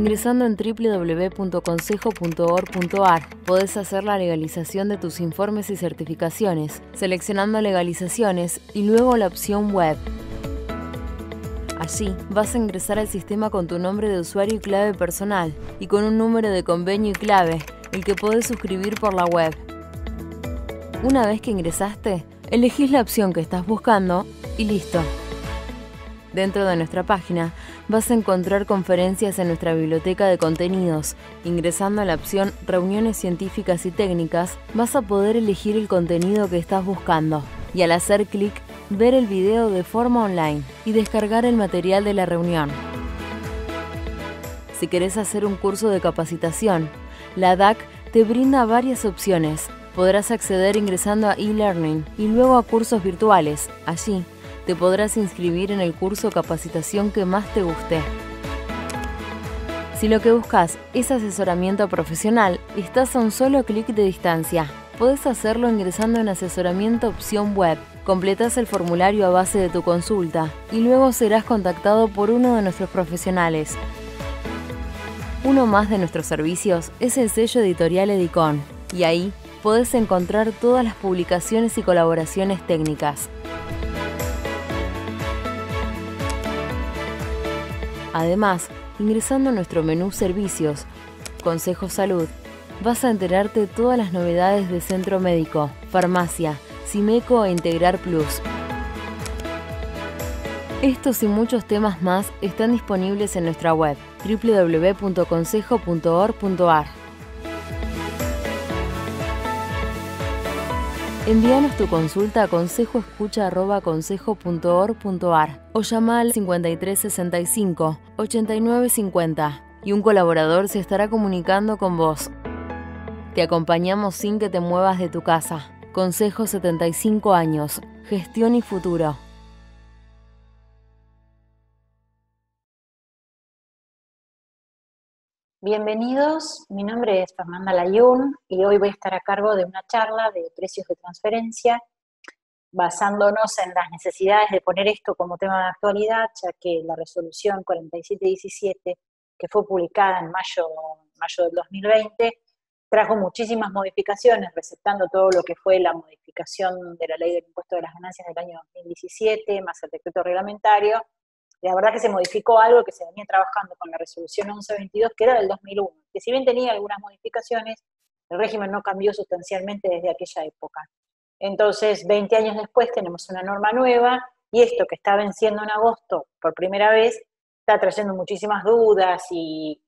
Ingresando en www.consejo.org.ar podés hacer la legalización de tus informes y certificaciones, seleccionando legalizaciones y luego la opción web. Allí vas a ingresar al sistema con tu nombre de usuario y clave personal y con un número de convenio y clave, el que podés suscribir por la web. Una vez que ingresaste, elegís la opción que estás buscando y listo. Dentro de nuestra página vas a encontrar conferencias en nuestra biblioteca de contenidos. Ingresando a la opción Reuniones científicas y técnicas, vas a poder elegir el contenido que estás buscando y al hacer clic, ver el video de forma online y descargar el material de la reunión. Si querés hacer un curso de capacitación, la DAC te brinda varias opciones. Podrás acceder ingresando a e-learning y luego a cursos virtuales. Allí te podrás inscribir en el curso o capacitación que más te guste. Si lo que buscas es asesoramiento profesional, estás a un solo clic de distancia. Podés hacerlo ingresando en Asesoramiento opción web. Completás el formulario a base de tu consulta y luego serás contactado por uno de nuestros profesionales. Uno más de nuestros servicios es el sello editorial Edicon, y ahí podés encontrar todas las publicaciones y colaboraciones técnicas. Además, ingresando a nuestro menú Servicios, Consejo Salud, vas a enterarte de todas las novedades de Centro Médico, Farmacia, Simeco e Integrar Plus. Estos y muchos temas más están disponibles en nuestra web www.consejo.org.ar. Envíanos tu consulta a consejoescucha@consejo.org.ar o llama al 5365 8950 y un colaborador se estará comunicando con vos. Te acompañamos sin que te muevas de tu casa. Consejo 75 años. Gestión y futuro. Bienvenidos, mi nombre es Fernanda Layún y hoy voy a estar a cargo de una charla de precios de transferencia basándonos en las necesidades de poner esto como tema de actualidad, ya que la resolución 4717, que fue publicada en mayo del 2020, trajo muchísimas modificaciones, recetando todo lo que fue la modificación de la ley del impuesto de las ganancias del año 2017, más el decreto reglamentario. La verdad que se modificó algo que se venía trabajando con la resolución 1122, que era del 2001, que si bien tenía algunas modificaciones, el régimen no cambió sustancialmente desde aquella época. Entonces, 20 años después tenemos una norma nueva, y esto que está venciendo en agosto por primera vez, está trayendo muchísimas dudas y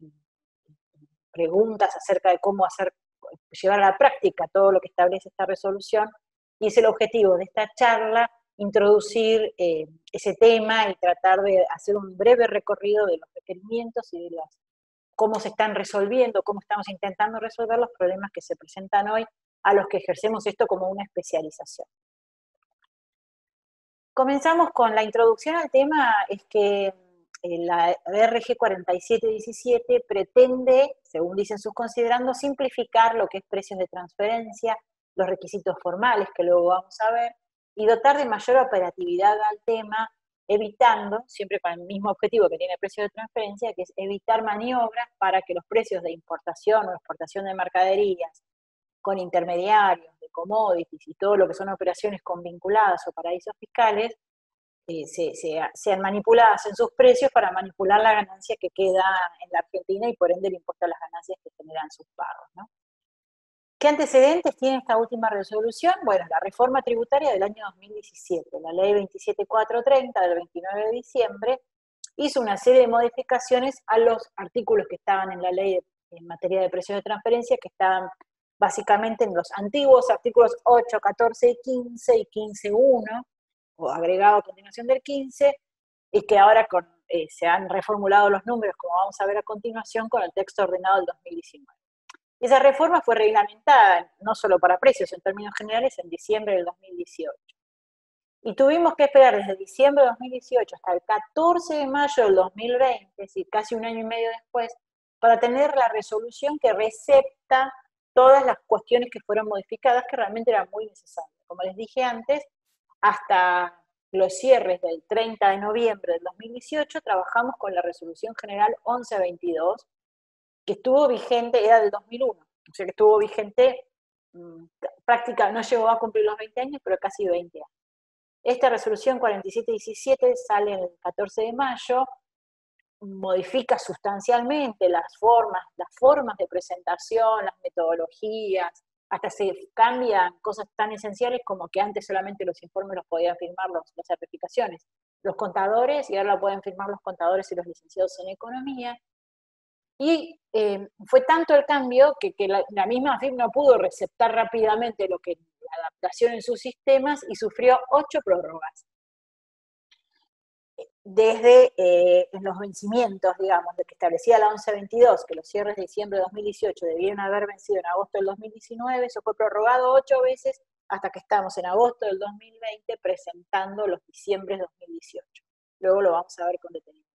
preguntas acerca de cómo llevar a la práctica todo lo que establece esta resolución, y es el objetivo de esta charla introducir ese tema y tratar de hacer un breve recorrido de los requerimientos y de cómo se están resolviendo, cómo estamos intentando resolver los problemas que se presentan hoy a los que ejercemos esto como una especialización. Comenzamos con la introducción al tema, es que la RG 4717 pretende, según dicen sus considerandos, simplificar lo que es precios de transferencia, los requisitos formales que luego vamos a ver, y dotar de mayor operatividad al tema, evitando, siempre con el mismo objetivo que tiene el precio de transferencia, que es evitar maniobras para que los precios de importación o exportación de mercaderías con intermediarios, de commodities y todo lo que son operaciones con vinculadas o paraísos fiscales, sean manipuladas en sus precios para manipular la ganancia que queda en la Argentina y por ende el impuesto a las ganancias que generan sus pagos, ¿no? ¿Qué antecedentes tiene esta última resolución? Bueno, la reforma tributaria del año 2017, la ley 27430 del 29 de diciembre, hizo una serie de modificaciones a los artículos que estaban en la ley en materia de precios de transferencia, que estaban básicamente en los antiguos artículos 8, 14 y 15 y 15.1, o agregado a continuación del 15, y que ahora se han reformulado los números, como vamos a ver a continuación, con el texto ordenado del 2019. Esa reforma fue reglamentada, no solo para precios, en términos generales, en diciembre del 2018. Y tuvimos que esperar desde diciembre de 2018 hasta el 14 de mayo del 2020, es decir, casi un año y medio después, para tener la resolución que recepta todas las cuestiones que fueron modificadas, que realmente eran muy necesarias. Como les dije antes, hasta los cierres del 30 de noviembre del 2018 trabajamos con la resolución general 1122, que estuvo vigente, era del 2001, o sea que estuvo vigente prácticamente, no llegó a cumplir los 20 años, pero casi 20 años. Esta resolución 4717 sale el 14 de mayo, modifica sustancialmente las formas de presentación, las metodologías, hasta se cambian cosas tan esenciales como que antes solamente los informes los podían firmar las certificaciones, los contadores, y ahora lo pueden firmar los contadores y los licenciados en economía. Y fue tanto el cambio que la misma AFIP no pudo receptar rápidamente lo que la adaptación en sus sistemas y sufrió 8 prórrogas. Desde los vencimientos, digamos, de que establecía la 1122, que los cierres de diciembre de 2018 debieron haber vencido en agosto del 2019, eso fue prorrogado 8 veces hasta que estamos en agosto del 2020 presentando los diciembres de 2018. Luego lo vamos a ver con detenimiento.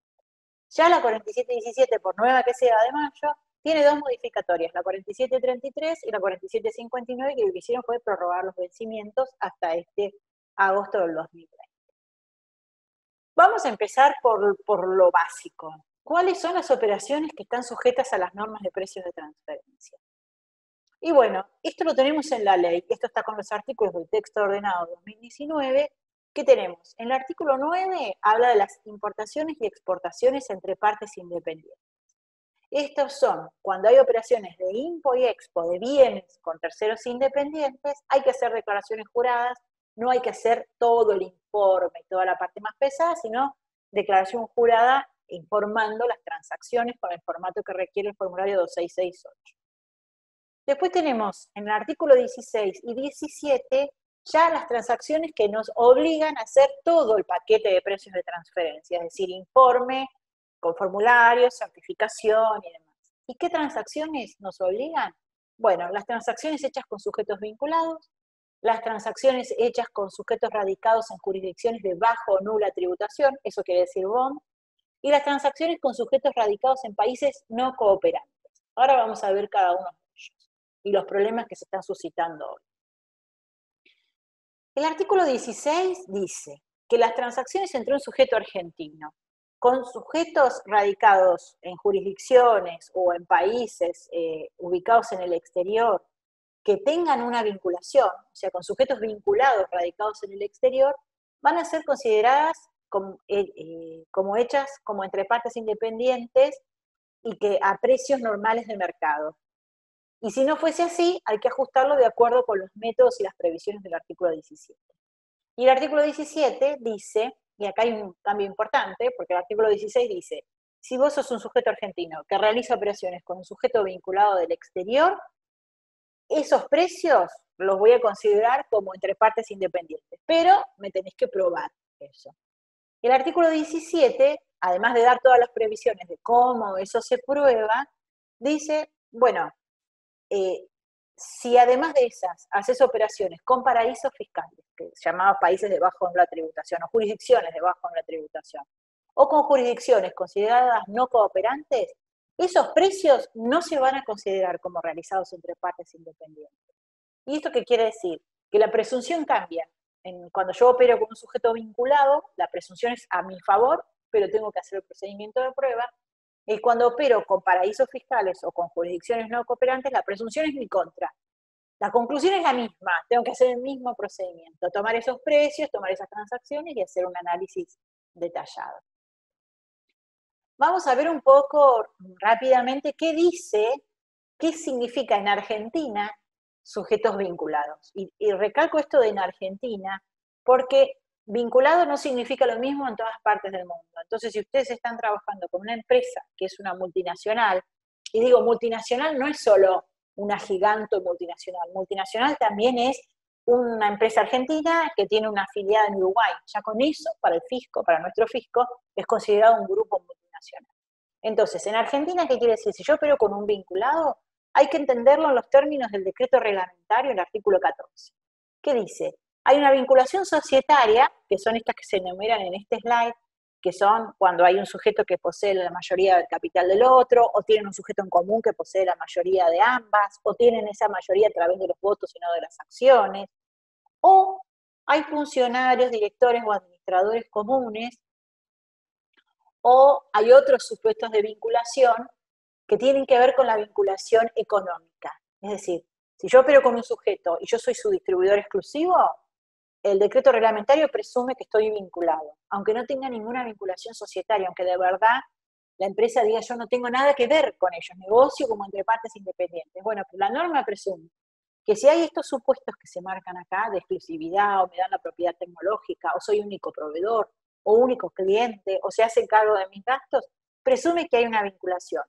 Ya la 4717, por nueva que sea de mayo, tiene 2 modificatorias, la 4733 y la 4759, que lo que hicieron fue prorrogar los vencimientos hasta este agosto del 2020. Vamos a empezar por lo básico. ¿Cuáles son las operaciones que están sujetas a las normas de precios de transferencia? Y bueno, esto lo tenemos en la ley, esto está con los artículos del texto ordenado 2019, ¿qué tenemos? En el artículo 9 habla de las importaciones y exportaciones entre partes independientes. Estos son, cuando hay operaciones de impo y expo de bienes con terceros independientes, hay que hacer declaraciones juradas, no hay que hacer todo el informe, toda la parte más pesada, sino declaración jurada informando las transacciones con el formato que requiere el formulario 2668. Después tenemos en el artículo 16 y 17 ya las transacciones que nos obligan a hacer todo el paquete de precios de transferencia, es decir, informe con formulario, certificación y demás. ¿Y qué transacciones nos obligan? Bueno, las transacciones hechas con sujetos vinculados, las transacciones hechas con sujetos radicados en jurisdicciones de baja o nula tributación, eso quiere decir BOM, y las transacciones con sujetos radicados en países no cooperantes. Ahora vamos a ver cada uno de ellos y los problemas que se están suscitando hoy. El artículo 16 dice que las transacciones entre un sujeto argentino con sujetos radicados en jurisdicciones o en países ubicados en el exterior que tengan una vinculación, o sea, con sujetos vinculados radicados en el exterior, van a ser consideradas como hechas como entre partes independientes y que a precios normales de mercado. Y si no fuese así, hay que ajustarlo de acuerdo con los métodos y las previsiones del artículo 17. Y el artículo 17 dice, y acá hay un cambio importante, porque el artículo 16 dice, si vos sos un sujeto argentino que realiza operaciones con un sujeto vinculado del exterior, esos precios los voy a considerar como entre partes independientes, pero me tenés que probar eso. El artículo 17, además de dar todas las previsiones de cómo eso se prueba, dice, bueno, si además de esas haces operaciones con paraísos fiscales, que se llamaba países de bajo en la tributación, o jurisdicciones de bajo en la tributación, o con jurisdicciones consideradas no cooperantes, esos precios no se van a considerar como realizados entre partes independientes. ¿Y esto qué quiere decir? Que la presunción cambia. Cuando yo opero con un sujeto vinculado, la presunción es a mi favor, pero tengo que hacer el procedimiento de prueba. Y cuando opero con paraísos fiscales o con jurisdicciones no cooperantes, la presunción es mi contra. La conclusión es la misma, tengo que hacer el mismo procedimiento, tomar esos precios, tomar esas transacciones y hacer un análisis detallado. Vamos a ver un poco rápidamente qué significa en Argentina sujetos vinculados. Y recalco esto de en Argentina, porque vinculado no significa lo mismo en todas partes del mundo. Entonces, si ustedes están trabajando con una empresa que es una multinacional, y digo multinacional no es solo una gigante multinacional, multinacional también es una empresa argentina que tiene una afiliada en Uruguay. Ya con eso, para el fisco, para nuestro fisco, es considerado un grupo multinacional. Entonces, en Argentina, ¿qué quiere decir? Si yo opero con un vinculado, hay que entenderlo en los términos del decreto reglamentario, el artículo 14. ¿Qué dice? Hay una vinculación societaria, que son estas que se enumeran en este slide, que son cuando hay un sujeto que posee la mayoría del capital del otro, o tienen un sujeto en común que posee la mayoría de ambas, o tienen esa mayoría a través de los votos y no de las acciones, o hay funcionarios, directores o administradores comunes, o hay otros supuestos de vinculación que tienen que ver con la vinculación económica. Es decir, si yo opero con un sujeto y yo soy su distribuidor exclusivo, el decreto reglamentario presume que estoy vinculado, aunque no tenga ninguna vinculación societaria, aunque de verdad la empresa diga yo no tengo nada que ver con ellos, negocio como entre partes independientes. Bueno, pues la norma presume que si hay estos supuestos que se marcan acá de exclusividad o me dan la propiedad tecnológica o soy único proveedor o único cliente o se hace cargo de mis gastos, presume que hay una vinculación.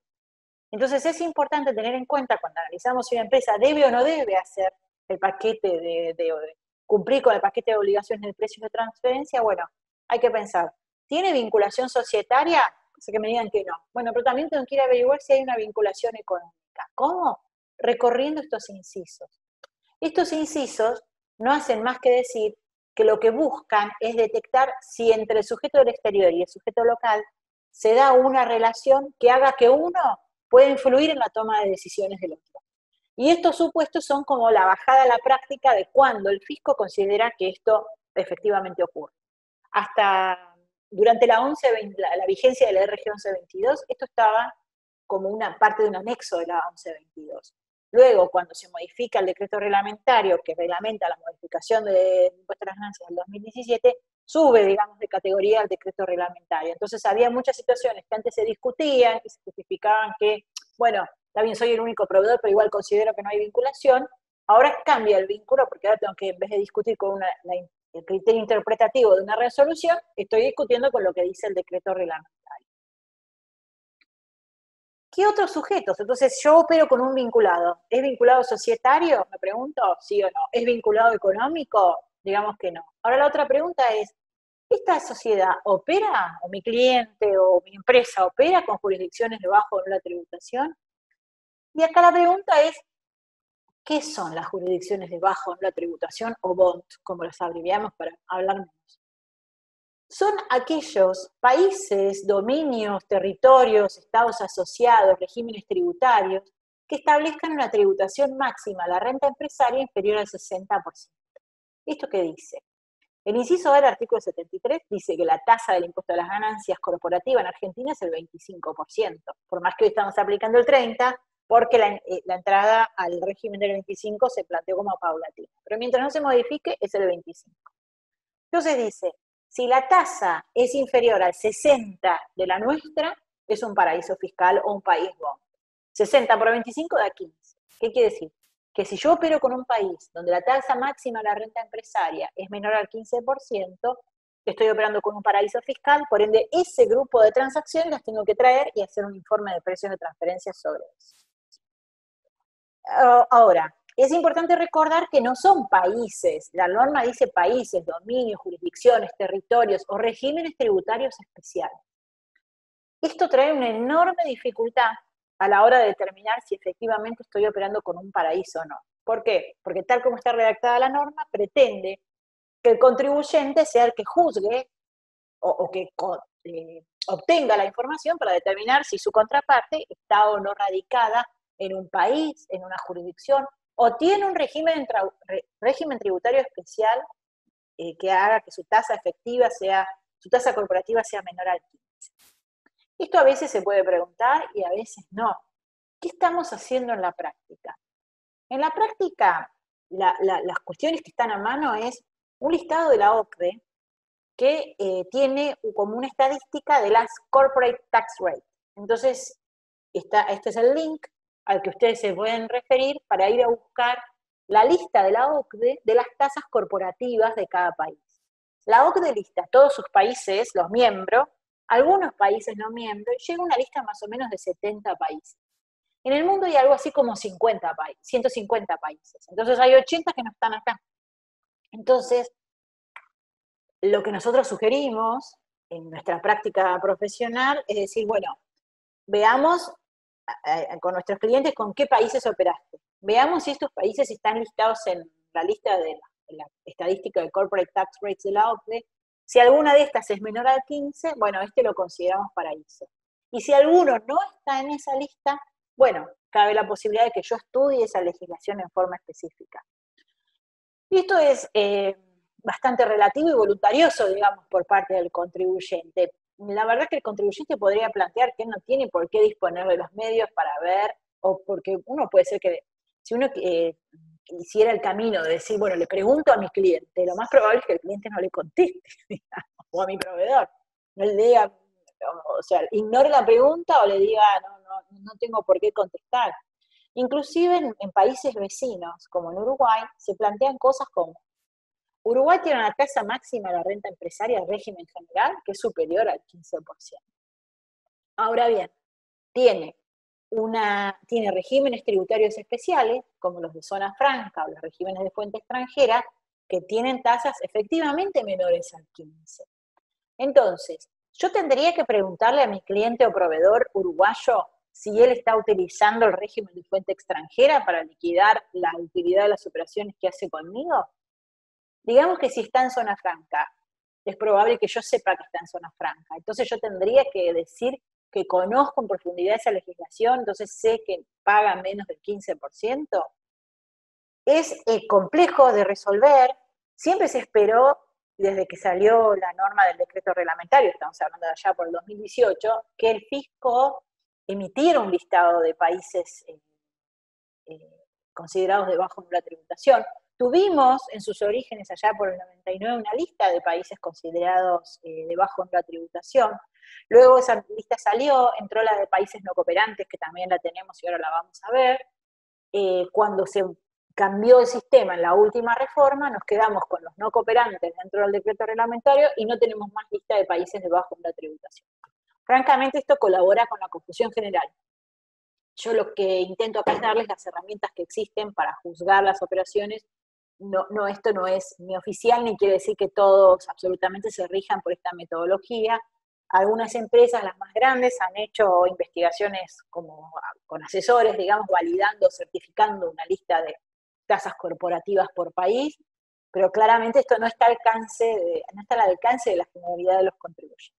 Entonces es importante tener en cuenta cuando analizamos si una empresa debe o no debe hacer el paquete de cumplir con el paquete de obligaciones de precios de transferencia. Bueno, hay que pensar, ¿tiene vinculación societaria? Sé que me digan que no. Bueno, pero también tengo que ir a averiguar si hay una vinculación económica. ¿Cómo? Recorriendo estos incisos. Estos incisos no hacen más que decir que lo que buscan es detectar si entre el sujeto del exterior y el sujeto local se da una relación que haga que uno pueda influir en la toma de decisiones del otro. Y estos supuestos son como la bajada a la práctica de cuando el fisco considera que esto efectivamente ocurre. Hasta durante la vigencia de la RG 1122, esto estaba como una parte de un anexo de la 1122. Luego, cuando se modifica el decreto reglamentario que reglamenta la modificación de impuesto a las ganancias del 2017, sube, digamos, de categoría al decreto reglamentario. Entonces había muchas situaciones que antes se discutían y se justificaban que, bueno, está bien, soy el único proveedor, pero igual considero que no hay vinculación. Ahora cambia el vínculo porque ahora tengo que, en vez de discutir con el criterio interpretativo de una resolución, estoy discutiendo con lo que dice el decreto reglamentario. ¿Qué otros sujetos? Entonces, yo opero con un vinculado. ¿Es vinculado societario? Me pregunto, sí o no. ¿Es vinculado económico? Digamos que no. Ahora la otra pregunta es, ¿esta sociedad opera, o mi cliente, o mi empresa opera con jurisdicciones de bajo o nula tributación? Y acá la pregunta es, ¿qué son las jurisdicciones de bajo o nula tributación, o BONT, como las abreviamos para hablar menos? Son aquellos países, dominios, territorios, estados asociados, regímenes tributarios, que establezcan una tributación máxima a la renta empresaria inferior al 60%. ¿Esto qué dice? El inciso A del artículo 73 dice que la tasa del impuesto a las ganancias corporativas en Argentina es el 25%, por más que hoy estamos aplicando el 30%, porque la entrada al régimen del 25% se planteó como paulatina. Pero mientras no se modifique, es el 25%. Entonces dice, si la tasa es inferior al 60 de la nuestra, es un paraíso fiscal o un país bond. 60 por 25 da 15. ¿Qué quiere decir? Que si yo opero con un país donde la tasa máxima de la renta empresaria es menor al 15%, estoy operando con un paraíso fiscal, por ende ese grupo de transacciones las tengo que traer y hacer un informe de precios de transferencia sobre eso. Ahora, es importante recordar que no son países, la norma dice países, dominios, jurisdicciones, territorios o regímenes tributarios especiales. Esto trae una enorme dificultad a la hora de determinar si efectivamente estoy operando con un paraíso o no. ¿Por qué? Porque tal como está redactada la norma, pretende que el contribuyente sea el que juzgue o que obtenga la información para determinar si su contraparte está o no radicada en un país, en una jurisdicción, o tiene un régimen tributario especial que haga que su tasa efectiva su tasa corporativa sea menor al 15. Esto a veces se puede preguntar y a veces no. ¿Qué estamos haciendo en la práctica? En la práctica, las cuestiones que están a mano es un listado de la OCDE que tiene como una estadística de las corporate tax rates. Entonces, este es el link al que ustedes se pueden referir para ir a buscar la lista de la OCDE de las tasas corporativas de cada país. La OCDE lista todos sus países, los miembros, algunos países no miembros, y llega una lista más o menos de 70 países. En el mundo hay algo así como 150 países. Entonces hay 80 que no están acá. Entonces, lo que nosotros sugerimos en nuestra práctica profesional es decir, bueno, veamos con nuestros clientes con qué países operaste. Veamos si estos países están listados en la lista de la estadística de Corporate Tax Rates de la OCDE. Si alguna de estas es menor al 15, bueno, este lo consideramos paraíso. Y si alguno no está en esa lista, bueno, cabe la posibilidad de que yo estudie esa legislación en forma específica. Y esto es bastante relativo y voluntarioso, digamos, por parte del contribuyente. la verdad es que el contribuyente podría plantear que él no tiene por qué disponer de los medios para ver, o porque uno puede ser que, si uno hiciera el camino de decir, bueno, le pregunto a mi cliente, lo más probable es que el cliente no le conteste, digamos, o a mi proveedor, no le diga, o sea, ignore la pregunta o le diga, no tengo por qué contestar. Inclusive en países vecinos, como en Uruguay, se plantean cosas como, Uruguay tiene una tasa máxima de la renta empresaria del régimen general que es superior al 15%. Ahora bien, tiene regímenes tributarios especiales, como los de zona franca o los regímenes de fuente extranjera, que tienen tasas efectivamente menores al 15%. Entonces, yo tendría que preguntarle a mi cliente o proveedor uruguayo si él está utilizando el régimen de fuente extranjera para liquidar la utilidad de las operaciones que hace conmigo. Digamos que si está en zona franca, es probable que yo sepa que está en zona franca. Entonces yo tendría que decir que conozco en profundidad esa legislación, entonces sé que paga menos del 15%. Es complejo de resolver. Siempre se esperó, desde que salió la norma del decreto reglamentario, estamos hablando de allá por el 2018, que el fisco emitiera un listado de países considerados de bajo nivel de tributación. Tuvimos en sus orígenes allá por el 99 una lista de países considerados de bajo nivel de tributación. Luego esa lista salió, entró la de países no cooperantes, que también la tenemos y ahora la vamos a ver. Cuando se cambió el sistema en la última reforma, nos quedamos con los no cooperantes dentro del decreto reglamentario y no tenemos más lista de países de bajo nivel de tributación. Francamente, esto colabora con la confusión general. Yo lo que intento acá es darles las herramientas que existen para juzgar las operaciones. Esto no es ni oficial, ni quiere decir que todos absolutamente se rijan por esta metodología. Algunas empresas, las más grandes, han hecho investigaciones como con asesores, digamos, validando, certificando una lista de tasas corporativas por país, pero claramente esto no está al alcance de la generalidad de los contribuyentes.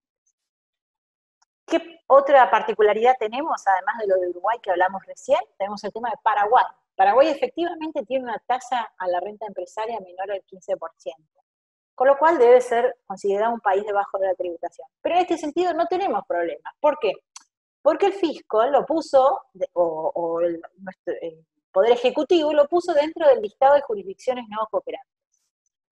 ¿Qué otra particularidad tenemos, además de lo de Uruguay que hablamos recién? Tenemos el tema de Paraguay. Paraguay efectivamente tiene una tasa a la renta empresaria menor al 15%, con lo cual debe ser considerado un país debajo de la tributación. Pero en este sentido no tenemos problemas. ¿Por qué? Porque el fisco lo puso, el Poder Ejecutivo lo puso dentro del listado de jurisdicciones no cooperantes.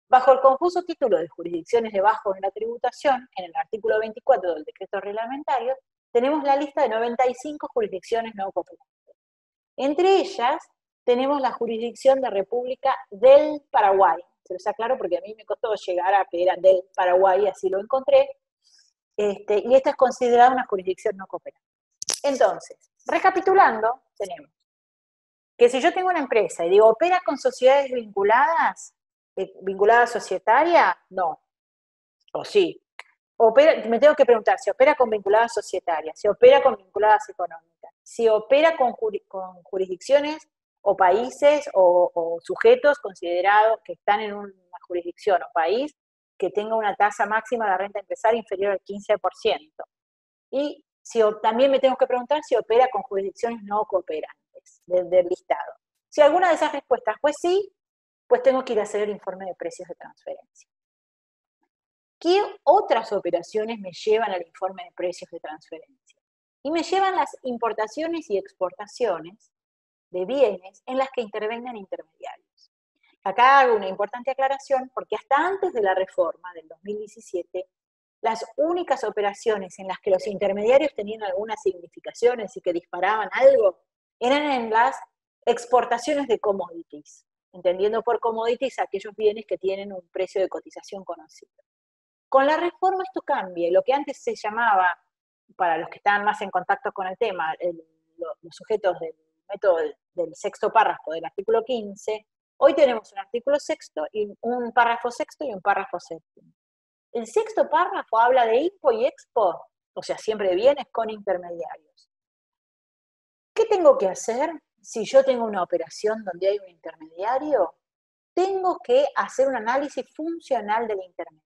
Bajo el confuso título de jurisdicciones de bajo en la tributación, en el artículo 24 del decreto reglamentario, tenemos la lista de 95 jurisdicciones no cooperantes. Entre ellas, tenemos la jurisdicción de República del Paraguay. Se los aclaro porque a mí me costó llegar a que era del Paraguay, así lo encontré. Y esta es considerada una jurisdicción no cooperante. Entonces, recapitulando, tenemos que si yo tengo una empresa y digo, ¿opera con sociedades vinculadas? ¿Vinculada societaria? No. O sí. Me tengo que preguntar si opera con vinculadas societarias, si opera con vinculadas económicas, si opera con jurisdicciones o países o sujetos considerados que están en una jurisdicción o país que tenga una tasa máxima de renta empresaria inferior al 15%. Y también me tengo que preguntar si opera con jurisdicciones no cooperantes del listado. Si alguna de esas respuestas fue sí, pues tengo que ir a hacer el informe de precios de transferencia. ¿Qué otras operaciones me llevan al informe de precios de transferencia? Y me llevan las importaciones y exportaciones de bienes en las que intervengan intermediarios. Acá hago una importante aclaración porque hasta antes de la reforma del 2017, las únicas operaciones en las que los intermediarios tenían algunas significaciones y que disparaban algo eran en las exportaciones de commodities, entendiendo por commodities aquellos bienes que tienen un precio de cotización conocido. Con la reforma esto cambia, lo que antes se llamaba, para los que estaban más en contacto con el tema, los sujetos del método del sexto párrafo del artículo 15, hoy tenemos un artículo sexto, y un párrafo sexto y un párrafo séptimo. El sexto párrafo habla de IMPO y EXPO, o sea, siempre de bienes con intermediarios. ¿Qué tengo que hacer si yo tengo una operación donde hay un intermediario? Tengo que hacer un análisis funcional del intermediario.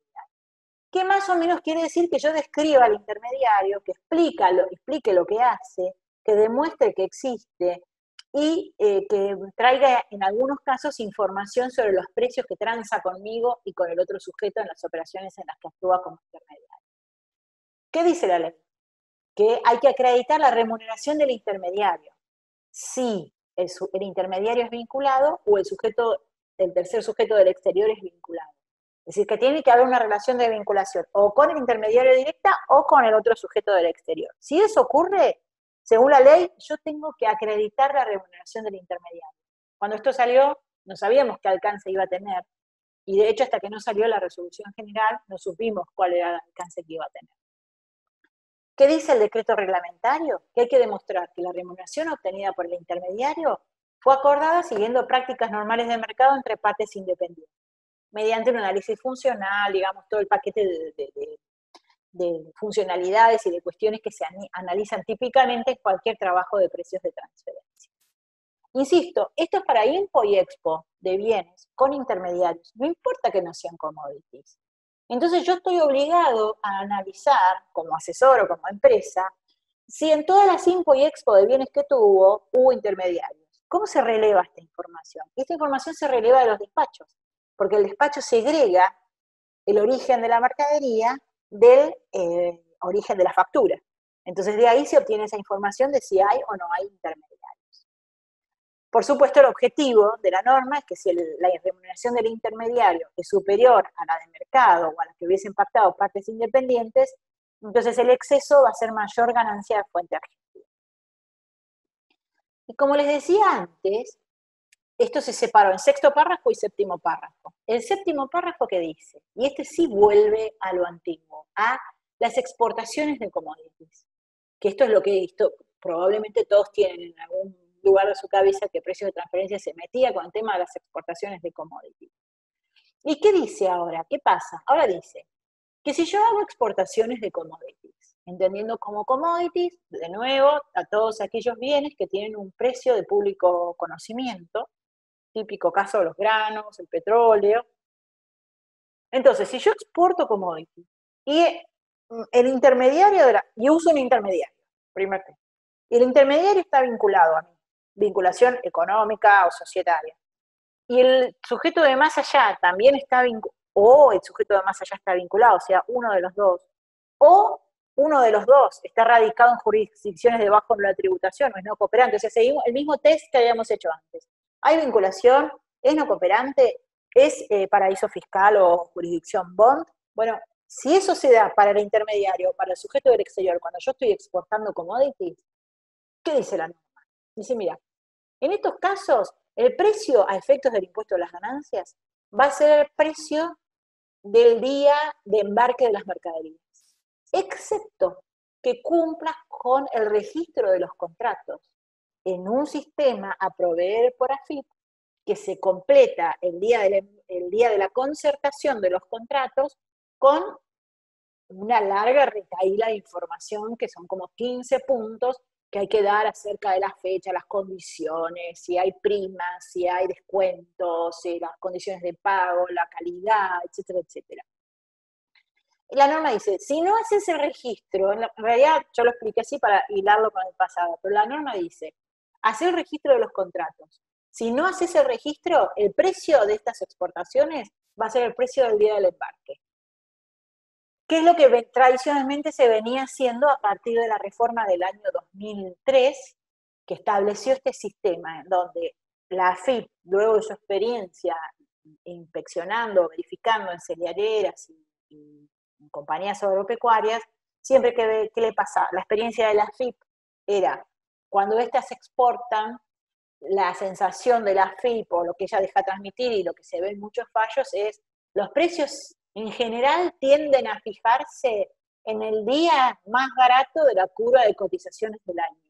¿Qué más o menos quiere decir? Que yo describa al intermediario, que explique lo que hace, que demuestre que existe y que traiga en algunos casos información sobre los precios que transa conmigo y con el otro sujeto en las operaciones en las que actúa como intermediario. ¿Qué dice la ley? Que hay que acreditar la remuneración del intermediario. Si el intermediario es vinculado o el tercer sujeto del exterior es vinculado. Es decir, que tiene que haber una relación de vinculación o con el intermediario directa o con el otro sujeto del exterior. Si eso ocurre, según la ley, yo tengo que acreditar la remuneración del intermediario. Cuando esto salió, no sabíamos qué alcance iba a tener, y de hecho hasta que no salió la resolución general, no supimos cuál era el alcance que iba a tener. ¿Qué dice el decreto reglamentario? Que hay que demostrar que la remuneración obtenida por el intermediario fue acordada siguiendo prácticas normales de mercado entre partes independientes, mediante un análisis funcional, digamos, todo el paquete de funcionalidades y de cuestiones que se analizan típicamente en cualquier trabajo de precios de transferencia. Insisto, esto es para impo y expo de bienes con intermediarios, no importa que no sean commodities. Entonces yo estoy obligado a analizar, como asesor o como empresa, si en todas las impo y expo de bienes que hubo intermediarios. ¿Cómo se releva esta información? Esta información se releva de los despachos, porque el despacho segrega el origen de la mercadería del origen de la factura. Entonces de ahí se obtiene esa información de si hay o no hay intermediarios. Por supuesto, el objetivo de la norma es que si la remuneración del intermediario es superior a la de mercado o a la que hubiesen pactado partes independientes, entonces el exceso va a ser mayor ganancia de fuente argentina. Y como les decía antes, esto se separó en sexto párrafo y séptimo párrafo. El séptimo párrafo, ¿qué dice? Y este sí vuelve a lo antiguo, a las exportaciones de commodities. Que esto es lo que probablemente todos tienen en algún lugar de su cabeza, que precios de transferencia se metía con el tema de las exportaciones de commodities. ¿Y qué dice ahora? ¿Qué pasa? Ahora dice que si yo hago exportaciones de commodities, entendiendo como commodities, de nuevo, a todos aquellos bienes que tienen un precio de público conocimiento, típico caso de los granos, el petróleo. Entonces, si yo exporto commodities y el intermediario, y uso un intermediario, primer tema, y el intermediario está vinculado a mí, vinculación económica o societaria, y el sujeto de más allá también está vinculado, o el sujeto de más allá está vinculado, o sea, uno de los dos, o uno de los dos está radicado en jurisdicciones de bajo la tributación, o es no cooperante, o sea, seguimos el mismo test que habíamos hecho antes. ¿Hay vinculación? ¿Es no cooperante? ¿Es paraíso fiscal o jurisdicción bond? Bueno, si eso se da para el intermediario, para el sujeto del exterior, cuando yo estoy exportando commodities, ¿qué dice la norma? Dice, mira, en estos casos, el precio a efectos del impuesto de las ganancias va a ser el precio del día de embarque de las mercaderías, excepto que cumpla con el registro de los contratos en un sistema a proveer por AFIP que se completa el día de la concertación de los contratos con una larga retahíla de información que son como 15 puntos que hay que dar acerca de la fecha, las condiciones, si hay primas, si hay descuentos, si las condiciones de pago, la calidad, etcétera, etcétera. La norma dice, si no haces el registro, en realidad yo lo expliqué así para hilarlo con el pasado, pero la norma dice, hacer el registro de los contratos. Si no haces el registro, el precio de estas exportaciones va a ser el precio del día del embarque. ¿Qué es lo que tradicionalmente se venía haciendo a partir de la reforma del año 2003, que estableció este sistema en donde la AFIP, luego de su experiencia inspeccionando, verificando en cerealeras y en compañías agropecuarias, siempre que le pasa, la experiencia de la AFIP era, cuando estas exportan, la sensación de la AFIP o lo que ella deja transmitir y lo que se ve en muchos fallos es, los precios en general tienden a fijarse en el día más barato de la curva de cotizaciones del año.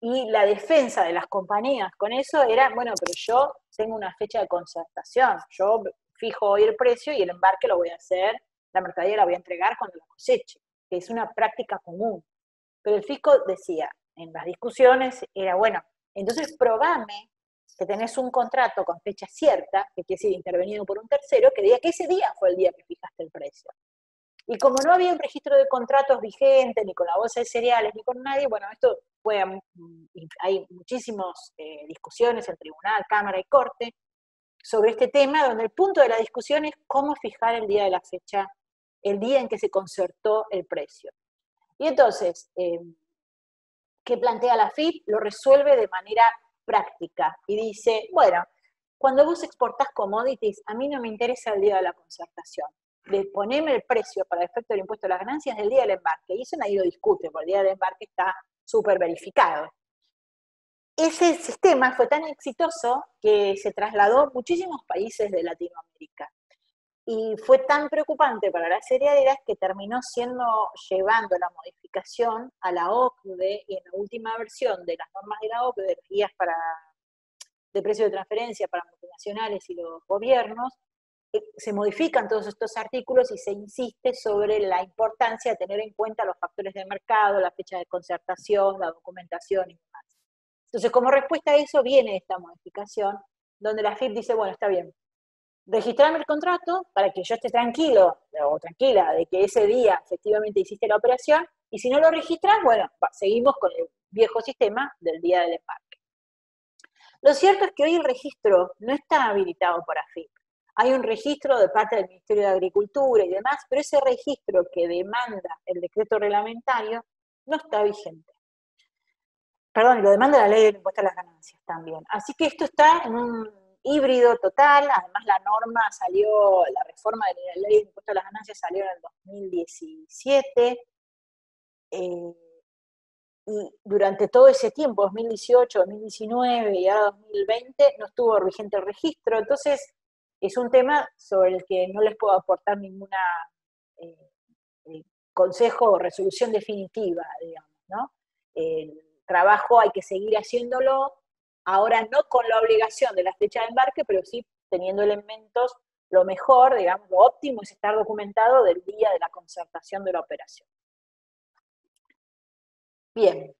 Y la defensa de las compañías con eso era, bueno, pero yo tengo una fecha de concertación, yo fijo hoy el precio y el embarque lo voy a hacer, la mercadería la voy a entregar cuando la coseche, que es una práctica común. Pero el fisco decía, en las discusiones, era, bueno, entonces probame que tenés un contrato con fecha cierta, que quiere decir intervenido por un tercero, que diga que ese día fue el día que fijaste el precio. Y como no había un registro de contratos vigente, ni con la bolsa de cereales, ni con nadie, bueno, esto fue, hay muchísimas discusiones en tribunal, cámara y corte sobre este tema, donde el punto de la discusión es cómo fijar el día de la fecha, el día en que se concertó el precio. Y entonces, ¿qué plantea la FIP? Lo resuelve de manera práctica y dice, bueno, cuando vos exportás commodities, a mí no me interesa el día de la concertación. De ponerme el precio para el efecto del impuesto a las ganancias del día del embarque. Y eso nadie lo discute, porque el día del embarque está súper verificado. Ese sistema fue tan exitoso que se trasladó a muchísimos países de Latinoamérica. Y fue tan preocupante para las cerealeras que terminó llevando la modificación a la OCDE, y en la última versión de las normas de la OCDE, de las guías de precios de transferencia para multinacionales y los gobiernos, se modifican todos estos artículos y se insiste sobre la importancia de tener en cuenta los factores de mercado, la fecha de concertación, la documentación y demás. Entonces, como respuesta a eso viene esta modificación, donde la FIP dice, bueno, está bien, registrarme el contrato para que yo esté tranquilo o tranquila de que ese día efectivamente hiciste la operación, y si no lo registras, bueno, seguimos con el viejo sistema del día del embarque. Lo cierto es que hoy el registro no está habilitado por AFIP. Hay un registro de parte del Ministerio de Agricultura y demás, pero ese registro que demanda el decreto reglamentario no está vigente. Perdón, lo demanda la ley del impuesto a las ganancias también. Así que esto está en un híbrido total. Además, la norma salió, la reforma de la ley del impuesto a las ganancias salió en el 2017. Y durante todo ese tiempo, 2018, 2019 y ahora 2020, no estuvo vigente el registro. Entonces, es un tema sobre el que no les puedo aportar ninguna eh, consejo o resolución definitiva, digamos, ¿no? El trabajo hay que seguir haciéndolo, ahora no con la obligación de la fecha de embarque, pero sí teniendo elementos. Lo mejor, digamos, lo óptimo es estar documentado del día de la concertación de la operación. Bien.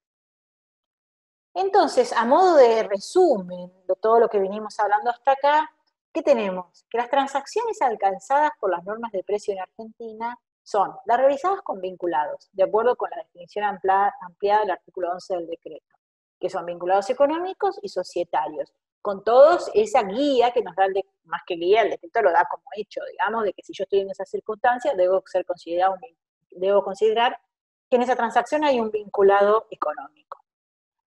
Entonces, a modo de resumen de todo lo que venimos hablando hasta acá, ¿qué tenemos? Que las transacciones alcanzadas por las normas de precio en Argentina son las realizadas con vinculados, de acuerdo con la definición ampliada del artículo 11 del decreto, que son vinculados económicos y societarios, con todos esa guía que nos da, más que guía, el decreto lo da como hecho, digamos, de que si yo estoy en esas circunstancias, debo considerar que en esa transacción hay un vinculado económico.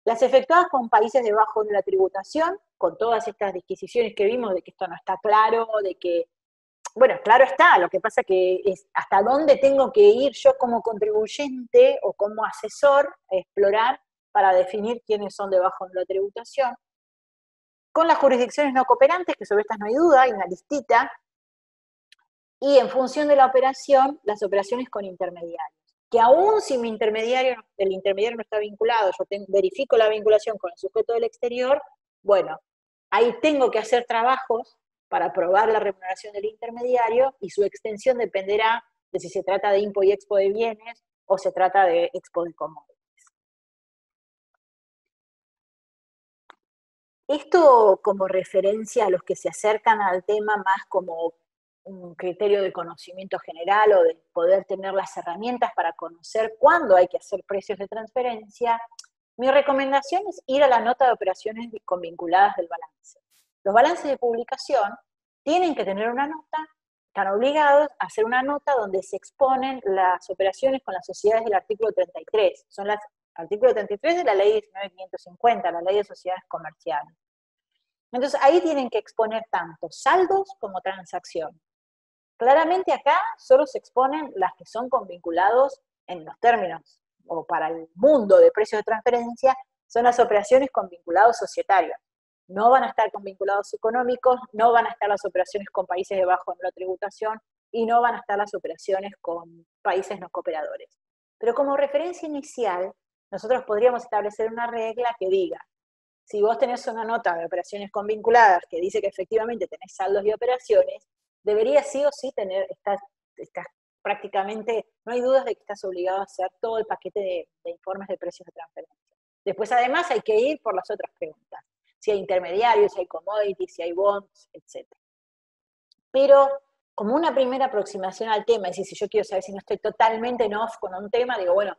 Las efectuadas con países debajo de la tributación, con todas estas disquisiciones que vimos de que esto no está claro, de que, bueno, claro está, lo que pasa que es hasta dónde tengo que ir yo como contribuyente o como asesor a explorar para definir quiénes son debajo de la tributación. Con las jurisdicciones no cooperantes, que sobre estas no hay duda, hay una listita, y en función de la operación, las operaciones con intermediarios. Que aún si el intermediario no está vinculado, yo verifico la vinculación con el sujeto del exterior, bueno, ahí tengo que hacer trabajos para probar la remuneración del intermediario, y su extensión dependerá de si se trata de impo y expo de bienes o se trata de expo de commodities. Esto como referencia a los que se acercan al tema más como un criterio de conocimiento general o de poder tener las herramientas para conocer cuándo hay que hacer precios de transferencia. Mi recomendación es ir a la nota de operaciones vinculadas del balance. Los balances de publicación tienen que tener una nota, están obligados a hacer una nota donde se exponen las operaciones con las sociedades del artículo 33. Son las artículo 33 de la ley 19.550, la ley de sociedades comerciales. Entonces, ahí tienen que exponer tanto saldos como transacciones. Claramente acá solo se exponen las que son con vinculados en los términos, o para el mundo de precios de transferencia, son las operaciones con vinculados societarios. No van a estar con vinculados económicos, no van a estar las operaciones con países debajo de la tributación, y no van a estar las operaciones con países no cooperadores. Pero como referencia inicial, nosotros podríamos establecer una regla que diga, si vos tenés una nota de operaciones con vinculadas que dice que efectivamente tenés saldos y operaciones, debería sí o sí tener, estás prácticamente, no hay dudas de que estás obligado a hacer todo el paquete de informes de precios de transferencia. Después, además, hay que ir por las otras preguntas. Si hay intermediarios, si hay commodities, si hay bonds, etc. Pero como una primera aproximación al tema, es decir, si yo quiero saber si no estoy totalmente en off con un tema, digo, bueno,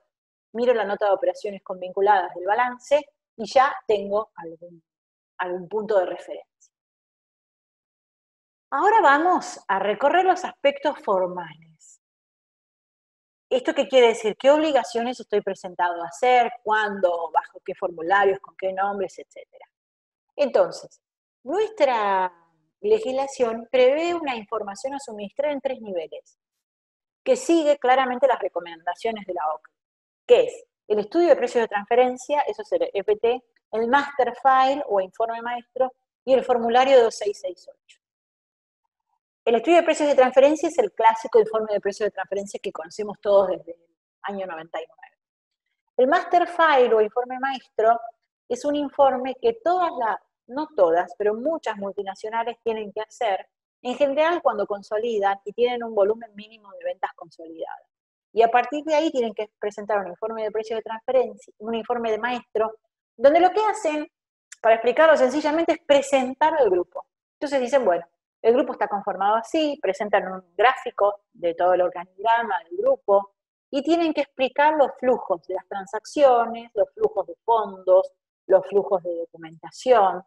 miro la nota de operaciones con vinculadas del balance y ya tengo algún punto de referencia. Ahora vamos a recorrer los aspectos formales. ¿Esto qué quiere decir? ¿Qué obligaciones estoy presentado a hacer? ¿Cuándo? ¿Bajo qué formularios? ¿Con qué nombres? Etcétera. Entonces, nuestra legislación prevé una información a suministrar en 3 niveles, que sigue claramente las recomendaciones de la OCDE, que es el estudio de precios de transferencia, eso es el EPT, el master file o informe maestro y el formulario 2668. El estudio de precios de transferencia es el clásico informe de precios de transferencia que conocemos todos desde el año 99. El master file o informe maestro es un informe que no todas, pero muchas multinacionales tienen que hacer, en general cuando consolidan y tienen un volumen mínimo de ventas consolidadas. Y a partir de ahí tienen que presentar un informe de precios de transferencia, un informe de maestro, donde lo que hacen, para explicarlo sencillamente, es presentar al grupo. Entonces dicen, bueno, el grupo está conformado así, presentan un gráfico de todo el organigrama del grupo, y tienen que explicar los flujos de las transacciones, los flujos de fondos, los flujos de documentación,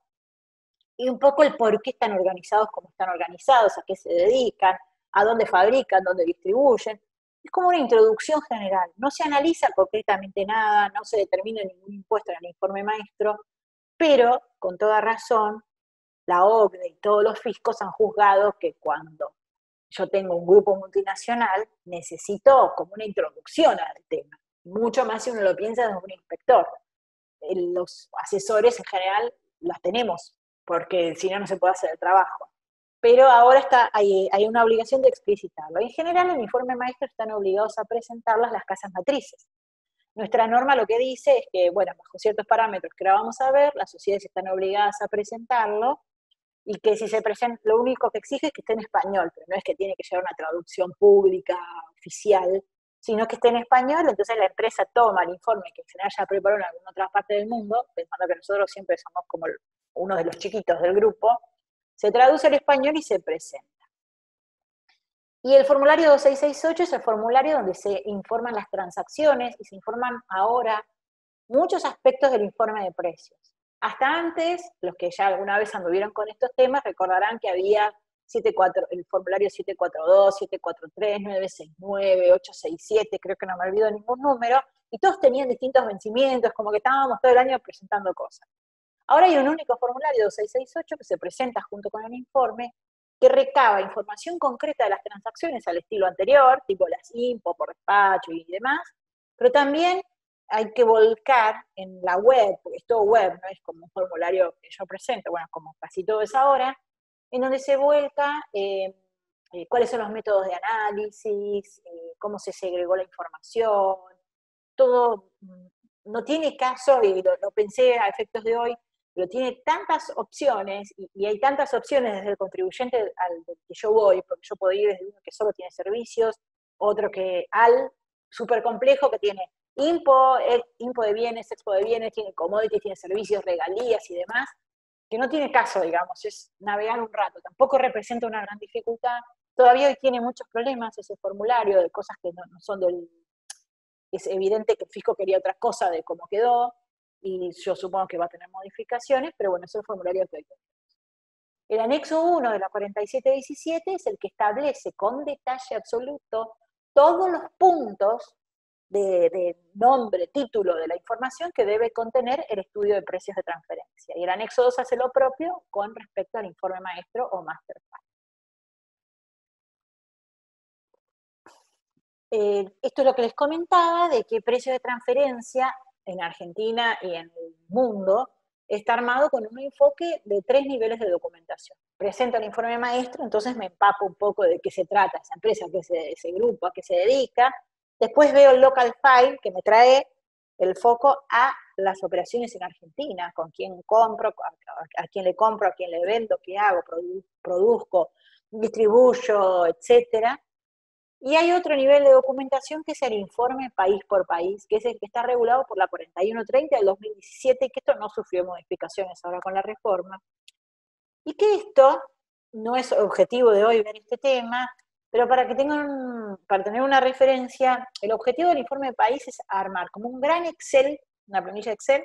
y un poco el por qué están organizados como están organizados, a qué se dedican, a dónde fabrican, dónde distribuyen. Es como una introducción general. No se analiza concretamente nada, no se determina ningún impuesto en el informe maestro, pero, con toda razón, la OCDE y todos los fiscos han juzgado que cuando yo tengo un grupo multinacional, necesito como una introducción al tema. Mucho más si uno lo piensa desde un inspector. Los asesores en general las tenemos, porque si no, no se puede hacer el trabajo. Pero ahora hay una obligación de explicitarlo. En general, en el informe maestro están obligados a presentarlas las casas matrices. Nuestra norma lo que dice es que, bueno, bajo ciertos parámetros que ahora vamos a ver, las sociedades están obligadas a presentarlo, y que si se presenta, lo único que exige es que esté en español, pero no es que tiene que llevar una traducción pública, oficial, sino que esté en español. Entonces la empresa toma el informe que en general ya preparó en alguna otra parte del mundo, pensando que nosotros siempre somos como uno de los chiquitos del grupo, se traduce al español y se presenta. Y el formulario 2668 es el formulario donde se informan las transacciones y se informan ahora muchos aspectos del informe de precios. Hasta antes, los que ya alguna vez anduvieron con estos temas, recordarán que había el formulario 742, 743, 969, 867, creo que no me olvido ningún número, y todos tenían distintos vencimientos, como que estábamos todo el año presentando cosas. Ahora hay un único formulario 2668 que se presenta junto con el informe, que recaba información concreta de las transacciones al estilo anterior, tipo las IMPO por despacho y demás, pero también hay que volcar en la web, porque es todo web, no es como un formulario que yo presento, bueno, como casi todo es ahora, en donde se vuelca cuáles son los métodos de análisis, cómo se segregó la información, todo. No tiene caso, y lo pensé a efectos de hoy, pero tiene tantas opciones, y hay tantas opciones desde el contribuyente al que yo voy, porque yo puedo ir desde uno que solo tiene servicios, otro que súper complejo, que tiene IMPO de bienes, expo de bienes, tiene commodities, tiene servicios, regalías y demás, que no tiene caso, digamos, es navegar un rato, tampoco representa una gran dificultad. Todavía hoy tiene muchos problemas ese formulario de cosas que no son es evidente que el fisco quería otra cosa de cómo quedó, y yo supongo que va a tener modificaciones, pero bueno, es el formulario que hoy tenemos. El anexo 1 de la 4717 es el que establece con detalle absoluto todos los puntos de nombre, título de la información que debe contener el estudio de precios de transferencia. Y el anexo 2 hace lo propio con respecto al informe maestro o master file. Esto es lo que les comentaba, de que precio de transferencia en Argentina y en el mundo está armado con un enfoque de 3 niveles de documentación. Presento el informe maestro, entonces me empapo un poco de qué se trata esa empresa, ese grupo, a qué se dedica. Después veo el local file, que me trae el foco a las operaciones en Argentina, con quién compro, a quién le compro, a quién le vendo, qué hago, produzco, distribuyo, etcétera. Y hay otro nivel de documentación que es el informe país por país, que es el que está regulado por la 4130 del 2017, y que esto no sufrió modificaciones ahora con la reforma. Y que esto no es objetivo de hoy ver este tema, pero para tener una referencia, el objetivo del informe de país es armar como un gran Excel, una planilla Excel,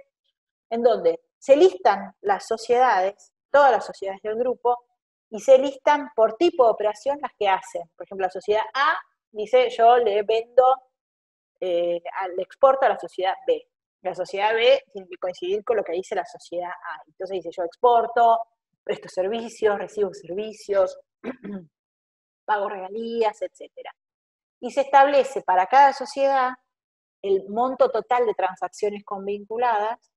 en donde se listan las sociedades, todas las sociedades del grupo, y se listan por tipo de operación las que hacen. Por ejemplo, la sociedad A dice, yo le vendo le exporto a la sociedad B. La sociedad B tiene que coincidir con lo que dice la sociedad A. Entonces dice, yo exporto, presto servicios, recibo servicios, pago regalías, etc. Y se establece para cada sociedad el monto total de transacciones convinculadas,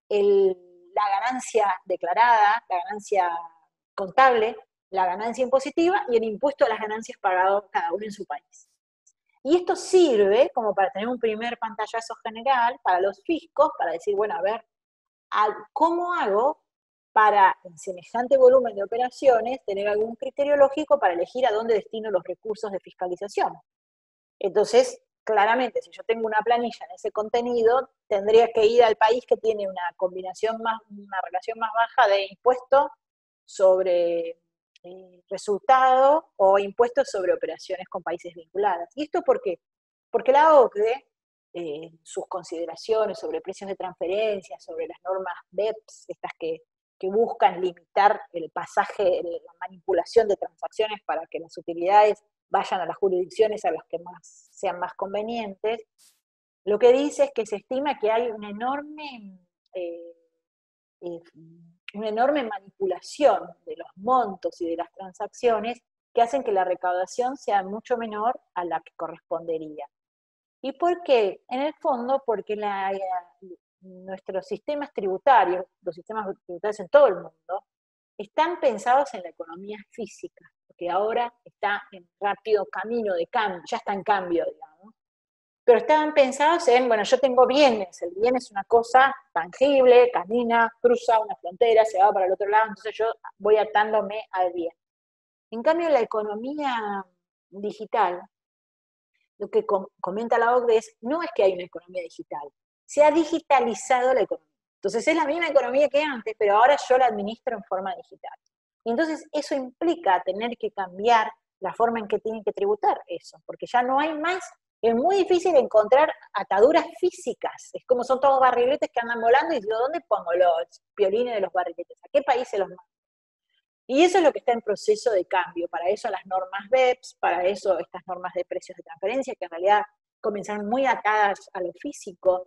la ganancia declarada, la ganancia contable, la ganancia impositiva y el impuesto a las ganancias pagado cada uno en su país. Y esto sirve como para tener un primer pantallazo general para los fiscos, para decir, bueno, a ver, ¿cómo hago para, en semejante volumen de operaciones, tener algún criterio lógico para elegir a dónde destino los recursos de fiscalización? Entonces, claramente, si yo tengo una planilla en ese contenido, tendría que ir al país que tiene una relación más baja de impuestos sobre resultado o impuestos sobre operaciones con países vinculadas. ¿Y esto por qué? Porque la OCDE, sus consideraciones sobre precios de transferencia, sobre las normas BEPS, estas que buscan limitar el pasaje, la manipulación de transacciones para que las utilidades vayan a las jurisdicciones a las que sean más convenientes, lo que dice es que se estima que hay una enorme manipulación de los montos y de las transacciones que hacen que la recaudación sea mucho menor a la que correspondería. ¿Y por qué? En el fondo, porque nuestros sistemas tributarios, los sistemas tributarios en todo el mundo, están pensados en la economía física, porque ahora está en rápido camino de cambio, ya está en cambio, digamos, pero estaban pensados en, bueno, yo tengo bienes, el bien es una cosa tangible, camina, cruza una frontera, se va para el otro lado, entonces yo voy atándome al bien. En cambio, la economía digital, lo que comenta la OCDE es, no es que hay una economía digital, se ha digitalizado la economía. Entonces es la misma economía que antes, pero ahora yo la administro en forma digital. Y entonces eso implica tener que cambiar la forma en que tienen que tributar eso, porque ya no hay más, es muy difícil encontrar ataduras físicas, es como son todos barriletes que andan volando y digo, ¿dónde pongo los piolines de los barriletes? ¿A qué país se los mando? Y eso es lo que está en proceso de cambio, para eso las normas BEPS, para eso estas normas de precios de transferencia, que en realidad comenzaron muy atadas a lo físico.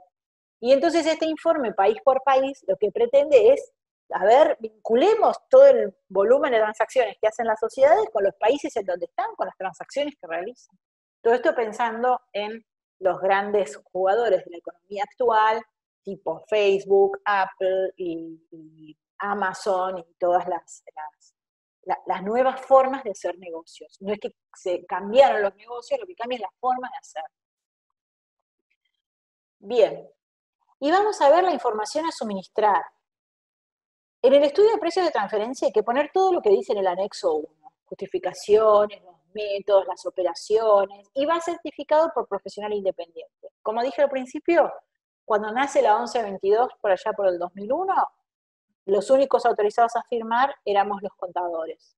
Y entonces este informe, país por país, lo que pretende es, a ver, vinculemos todo el volumen de transacciones que hacen las sociedades con los países en donde están, con las transacciones que realizan. Todo esto pensando en los grandes jugadores de la economía actual, tipo Facebook, Apple y Amazon y todas las nuevas formas de hacer negocios. No es que se cambiaron los negocios, lo que cambia es la forma de hacer. Bien, y vamos a ver la información a suministrar. En el estudio de precios de transferencia hay que poner todo lo que dice en el anexo 1, justificaciones, los métodos, las operaciones, y va certificado por profesional independiente. Como dije al principio, cuando nace la 1122 por allá por el 2001, los únicos autorizados a firmar éramos los contadores.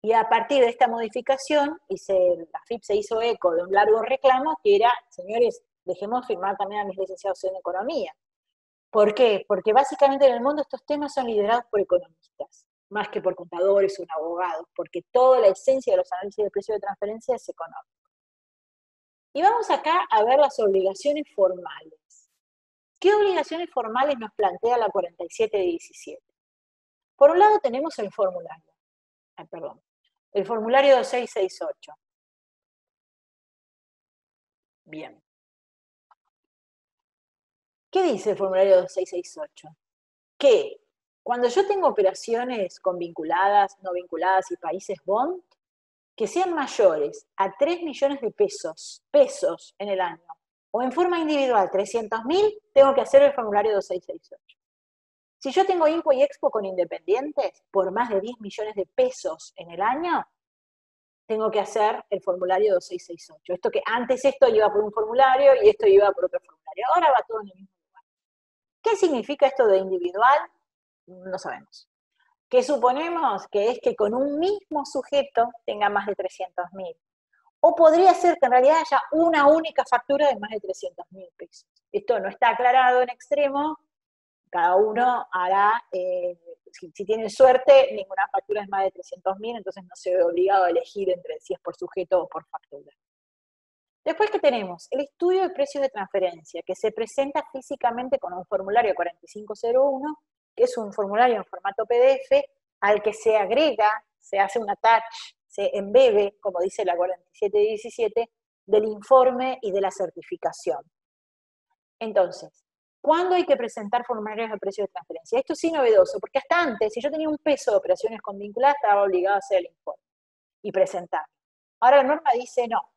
Y a partir de esta modificación, la FIP se hizo eco de un largo reclamo que era, señores, dejemos firmar también a mis licenciados en economía. ¿Por qué? Porque básicamente en el mundo estos temas son liderados por economistas, más que por contadores o abogados, porque toda la esencia de los análisis de precio de transferencia es económica. Y vamos acá a ver las obligaciones formales. ¿Qué obligaciones formales nos plantea la 4717? Por un lado tenemos el formulario. El formulario 2668. Bien. ¿Qué dice el formulario 2668? Que cuando yo tengo operaciones con vinculadas, no vinculadas y países bond, que sean mayores a 3 millones de pesos en el año, o en forma individual 300.000, tengo que hacer el formulario 2668. Si yo tengo INCO y EXPO con independientes por más de 10 millones de pesos en el año, tengo que hacer el formulario 2668. Esto que antes esto iba por un formulario y esto iba por otro formulario. Ahora va todo en el mismo lugar. ¿Qué significa esto de individual? No sabemos. ¿Qué suponemos? Que es que con un mismo sujeto tenga más de 300.000. O podría ser que en realidad haya una única factura de más de 300.000 pesos. Esto no está aclarado en extremo. Cada uno hará, si tiene suerte, ninguna factura es más de 300.000, entonces no se ve obligado a elegir entre si es por sujeto o por factura. Después que tenemos el estudio de precios de transferencia, que se presenta físicamente con un formulario 4501, que es un formulario en formato PDF, al que se agrega, se hace un attach, se embebe, como dice la 4717, del informe y de la certificación. Entonces, ¿cuándo hay que presentar formularios de precios de transferencia? Esto sí novedoso, porque hasta antes, si yo tenía un peso de operaciones con vinculadas, estaba obligado a hacer el informe y presentarlo. Ahora la norma dice no.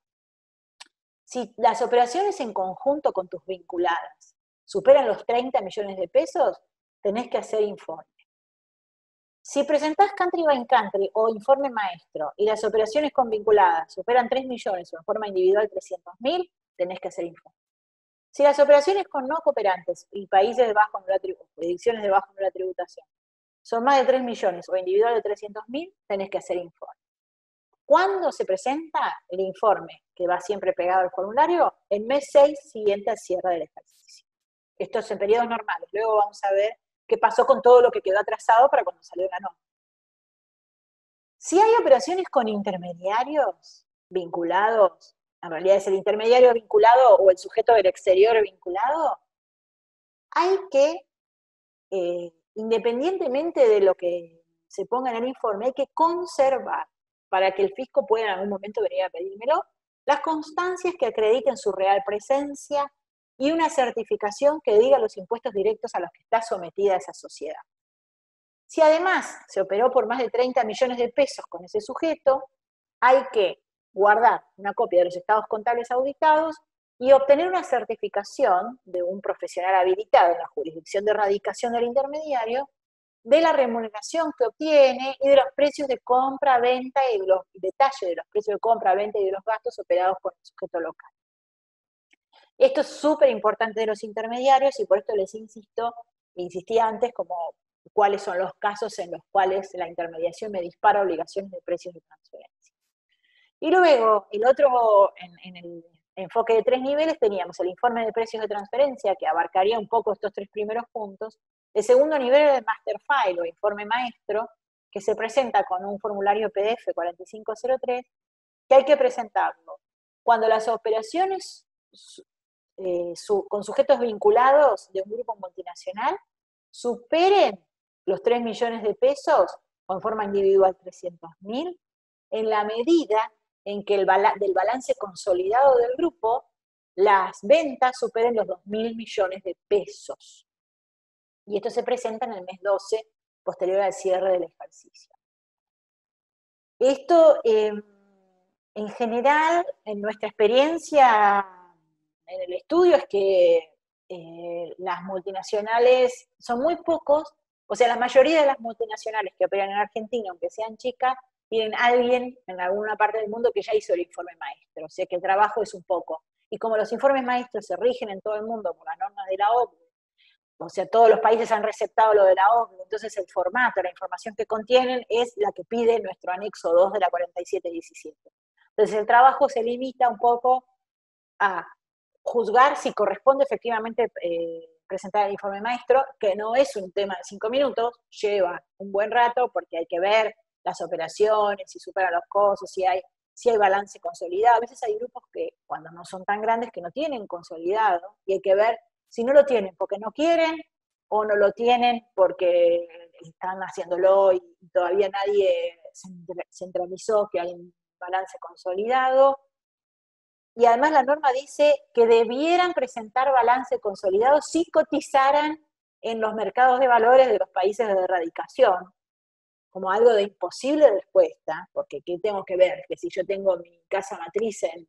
Si las operaciones en conjunto con tus vinculadas superan los 30 millones de pesos, tenés que hacer informe. Si presentás country by country o informe maestro y las operaciones con vinculadas superan 3 millones o en forma individual 300.000, tenés que hacer informe. Si las operaciones con no cooperantes y países de bajo nivel de tributación, jurisdicciones de bajo nivel de tributación, son más de 3 millones o individual de 300.000, tenés que hacer informe. ¿Cuándo se presenta el informe, que va siempre pegado al formulario? El mes 6 siguiente al cierre del ejercicio. Esto es en periodos normales. Luego vamos a ver qué pasó con todo lo que quedó atrasado para cuando salió la norma. Si hay operaciones con intermediarios vinculados, en realidad es el intermediario vinculado o el sujeto del exterior vinculado, hay que, independientemente de lo que se ponga en el informe, hay que conservar, para que el fisco pueda en algún momento venir a pedírmelo, las constancias que acrediten su real presencia y una certificación que diga los impuestos directos a los que está sometida esa sociedad. Si además se operó por más de 30 millones de pesos con ese sujeto, hay que guardar una copia de los estados contables auditados y obtener una certificación de un profesional habilitado en la jurisdicción de radicación del intermediario de la remuneración que obtiene y de los precios de compra, venta y los detalles de los precios de compra, venta y de los gastos operados por el sujeto local. Esto es súper importante de los intermediarios y por esto les insistí antes como cuáles son los casos en los cuales la intermediación me dispara obligaciones de precios de transferencia. Y luego, el otro, en el enfoque de 3 niveles, teníamos el informe de precios de transferencia, que abarcaría un poco estos 3 primeros puntos. El segundo nivel es el master file o informe maestro, que se presenta con un formulario PDF 4503, que hay que presentarlo cuando las operaciones con sujetos vinculados de un grupo multinacional superen los 3 millones de pesos o en forma individual 300.000, en la medida en que del balance consolidado del grupo, las ventas superen los 2.000 millones de pesos. Y esto se presenta en el mes 12, posterior al cierre del ejercicio. Esto, en general, en nuestra experiencia en el estudio, es que las multinacionales son muy pocos, o sea, la mayoría de las multinacionales que operan en Argentina, aunque sean chicas, tienen alguien en alguna parte del mundo que ya hizo el informe maestro, o sea que el trabajo es un poco. Y como los informes maestros se rigen en todo el mundo por las normas de la OCDE, o sea, todos los países han receptado lo de la OCDE, entonces el formato, la información que contienen es la que pide nuestro anexo 2 de la 4717. Entonces el trabajo se limita un poco a juzgar si corresponde efectivamente presentar el informe maestro, que no es un tema de 5 minutos, lleva un buen rato porque hay que ver las operaciones, si superan los costos, si hay balance consolidado. A veces hay grupos que cuando no son tan grandes que no tienen consolidado y hay que ver si no lo tienen porque no quieren o no lo tienen porque están haciéndolo y todavía nadie centralizó que hay un balance consolidado. Y además la norma dice que debieran presentar balance consolidado si cotizaran en los mercados de valores de los países de erradicación, como algo de imposible respuesta, porque ¿qué tengo que ver? Que si yo tengo mi casa matriz en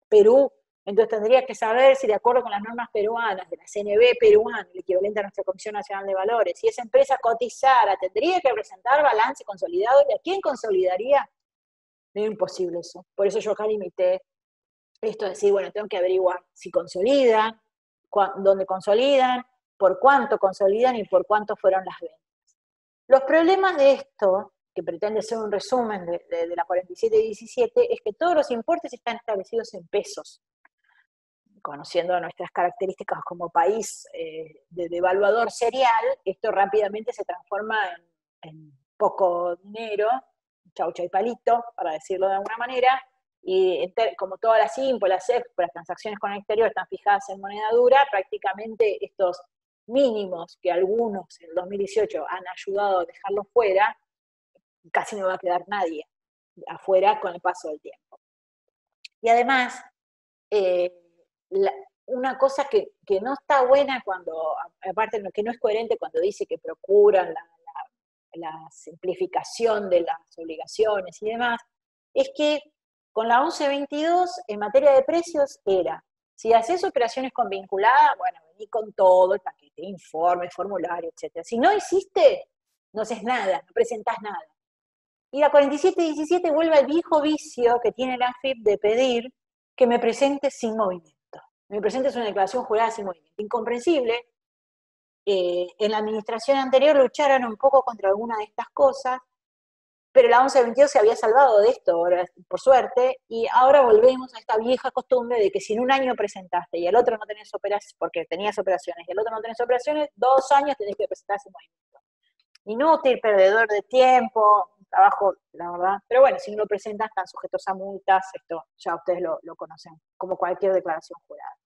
Perú, entonces tendría que saber si de acuerdo con las normas peruanas, de la CNB peruana, el equivalente a nuestra Comisión Nacional de Valores, si esa empresa cotizara, tendría que presentar balance consolidado, ¿y a quién consolidaría? No es imposible eso. Por eso yo acá limité esto de decir, bueno, tengo que averiguar si consolidan, dónde consolidan, por cuánto consolidan y por cuánto fueron las ventas. Los problemas de esto, que pretende ser un resumen de la 4717, es que todos los importes están establecidos en pesos. Conociendo nuestras características como país de devaluador serial, esto rápidamente se transforma en poco dinero, chaucha y palito, para decirlo de alguna manera, Y como todas las IMPO, las EXPO, las transacciones con el exterior están fijadas en moneda dura, prácticamente estos mínimos que algunos en el 2018 han ayudado a dejarlos fuera, casi no va a quedar nadie afuera con el paso del tiempo. Y además, eh, una cosa que no está buena cuando, aparte que no es coherente cuando dice que procuran la simplificación de las obligaciones y demás, es que con la 1122 en materia de precios era, si haces operaciones con vinculada, bueno, vení con todo, el paquete, informe, formulario, etc. Si no hiciste, no haces nada, no presentás nada. Y la 4717 vuelve al viejo vicio que tiene la AFIP de pedir que me presentes sin movimiento. Me presentes una declaración jurada sin movimiento. Incomprensible. En la administración anterior lucharon un poco contra alguna de estas cosas, pero la 1122 se había salvado de esto, ahora, por suerte, y ahora volvemos a esta vieja costumbre de que si en un año presentaste y el otro no tenés operaciones, porque tenías operaciones, y el otro no tenés operaciones, 2 años tenés que presentar ese movimiento. Inútil, perdedor de tiempo, trabajo, la verdad. Pero bueno, si no lo presentan, están sujetos a multas, esto ya ustedes lo conocen, como cualquier declaración jurada.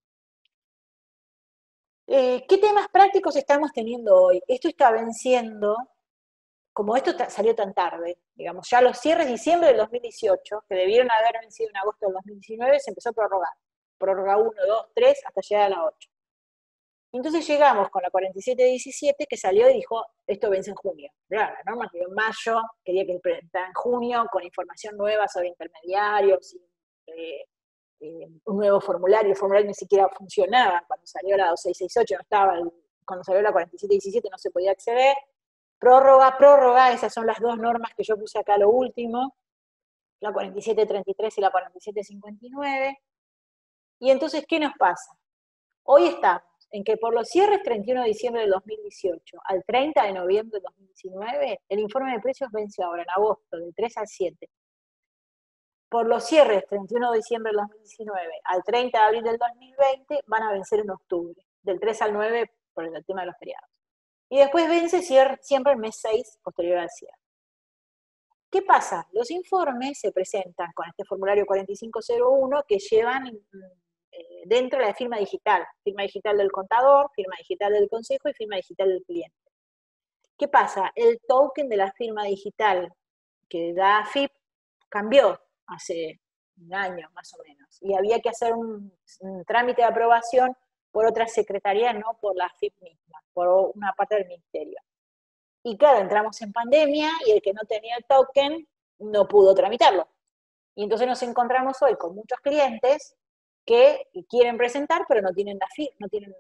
¿Qué temas prácticos estamos teniendo hoy? Esto está venciendo, como esto salió tan tarde, digamos, ya los cierres de diciembre del 2018, que debieron haber vencido en agosto del 2019, se empezó a prorrogar. Prorroga 1, 2, 3, hasta llegar a la 8. Entonces llegamos con la 4717 que salió y dijo, esto vence en junio. Claro, la norma que en mayo, quería que implementara en junio con información nueva sobre intermediarios, un nuevo formulario, el formulario ni siquiera funcionaba, cuando salió la 2668 no estaba, cuando salió la 4717 no se podía acceder. Prórroga, esas son las dos normas que yo puse acá lo último, la 4733 y la 4759. Y entonces, ¿qué nos pasa? Hoy estamos en que por los cierres 31 de diciembre del 2018 al 30 de noviembre del 2019, el informe de precios vence ahora en agosto, del 3 al 7. Por los cierres 31 de diciembre del 2019 al 30 de abril del 2020 van a vencer en octubre, del 3 al 9 por el tema de los feriados. Y después vence siempre el mes 6 posterior al cierre. ¿Qué pasa? Los informes se presentan con este formulario 4501 que llevan dentro de la firma digital del contador, firma digital del consejo y firma digital del cliente. ¿Qué pasa? El token de la firma digital que da AFIP cambió hace un año más o menos, y había que hacer un trámite de aprobación por otra secretaría, no por la AFIP misma, por una parte del ministerio. Y claro, entramos en pandemia y el que no tenía el token no pudo tramitarlo. Y entonces nos encontramos hoy con muchos clientes que quieren presentar, pero no tienen no tienen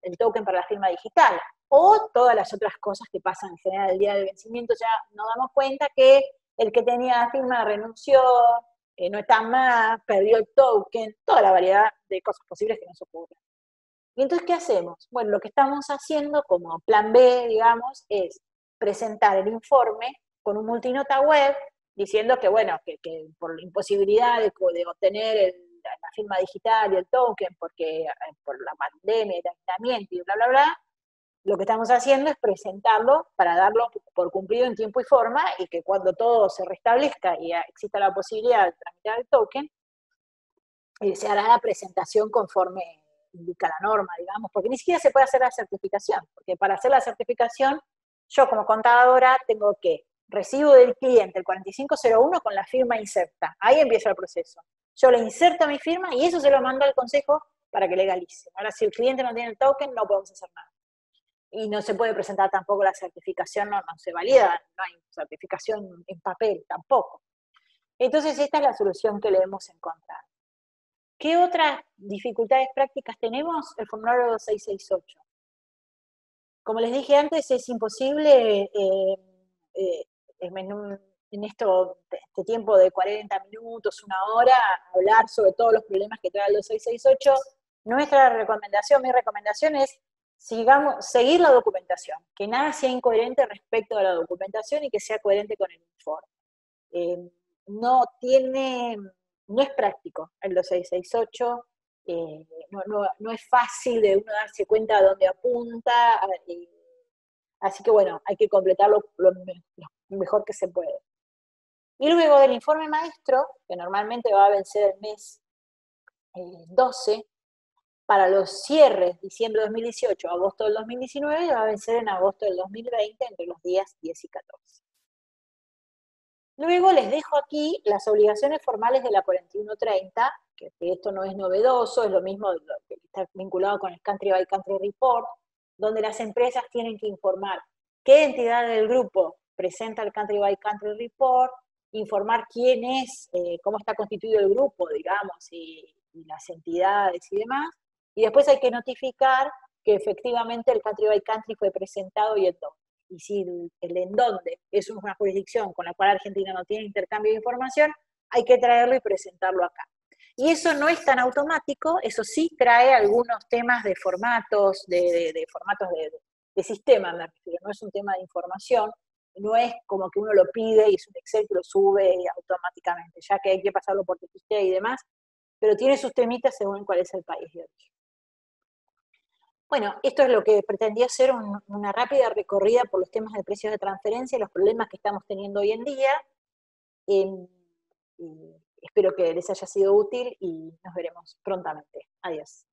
el token para la firma digital. O todas las otras cosas que pasan en general el día del vencimiento, ya nos damos cuenta que el que tenía la firma renunció, no está más, perdió el token, toda la variedad de cosas posibles que nos ocurren. Y entonces, ¿qué hacemos? Bueno, lo que estamos haciendo como plan B, digamos, es presentar el informe con un multinota web diciendo que, bueno, que por la imposibilidad de obtener la firma digital y el token, porque por la pandemia, el aislamiento y bla, bla, bla, lo que estamos haciendo es presentarlo para darlo por cumplido en tiempo y forma, y que cuando todo se restablezca y exista la posibilidad de tramitar el token, se hará la presentación conforme indica la norma, digamos, porque ni siquiera se puede hacer la certificación, porque para hacer la certificación, yo como contadora tengo que recibo del cliente el 4501 con la firma inserta, ahí empieza el proceso. Yo le inserto mi firma y eso se lo mando al consejo para que legalice. Ahora, si el cliente no tiene el token, no podemos hacer nada. Y no se puede presentar tampoco la certificación, no se valida, no hay certificación en papel tampoco. Entonces, esta es la solución que le hemos encontrado. ¿Qué otras dificultades prácticas tenemos? El formulario 668. Como les dije antes, es imposible en este tiempo de 40 minutos, una hora, hablar sobre todos los problemas que trae el 2668. Mi recomendación es seguir la documentación, que nada sea incoherente respecto a la documentación y que sea coherente con el informe. No es práctico el 2668, no es fácil de uno darse cuenta de dónde apunta, así que bueno, hay que completarlo lo mejor que se puede. Y luego del informe maestro, que normalmente va a vencer el mes 12, para los cierres diciembre de 2018, agosto del 2019, va a vencer en agosto del 2020 entre los días 10 y 14. Luego les dejo aquí las obligaciones formales de la 4130, que esto no es novedoso, es lo mismo que está vinculado con el Country by Country Report, donde las empresas tienen que informar qué entidad del grupo presenta el Country by Country Report, informar quién es, cómo está constituido el grupo, digamos, y las entidades y demás, y después hay que notificar que efectivamente el Country by Country fue presentado y en dónde. Y si el en dónde es una jurisdicción con la cual Argentina no tiene intercambio de información, hay que traerlo y presentarlo acá. Y eso no es tan automático, eso sí trae algunos temas de formatos, de formatos de sistema, me refiero, no es un tema de información, no es como que uno lo pide y es un Excel que lo sube automáticamente, ya que hay que pasarlo por TXT y demás, pero tiene sus temitas según cuál es el país de origen. Bueno, esto es lo que pretendía hacer una rápida recorrida por los temas de precios de transferencia y los problemas que estamos teniendo hoy en día. Espero que les haya sido útil y nos veremos prontamente. Adiós.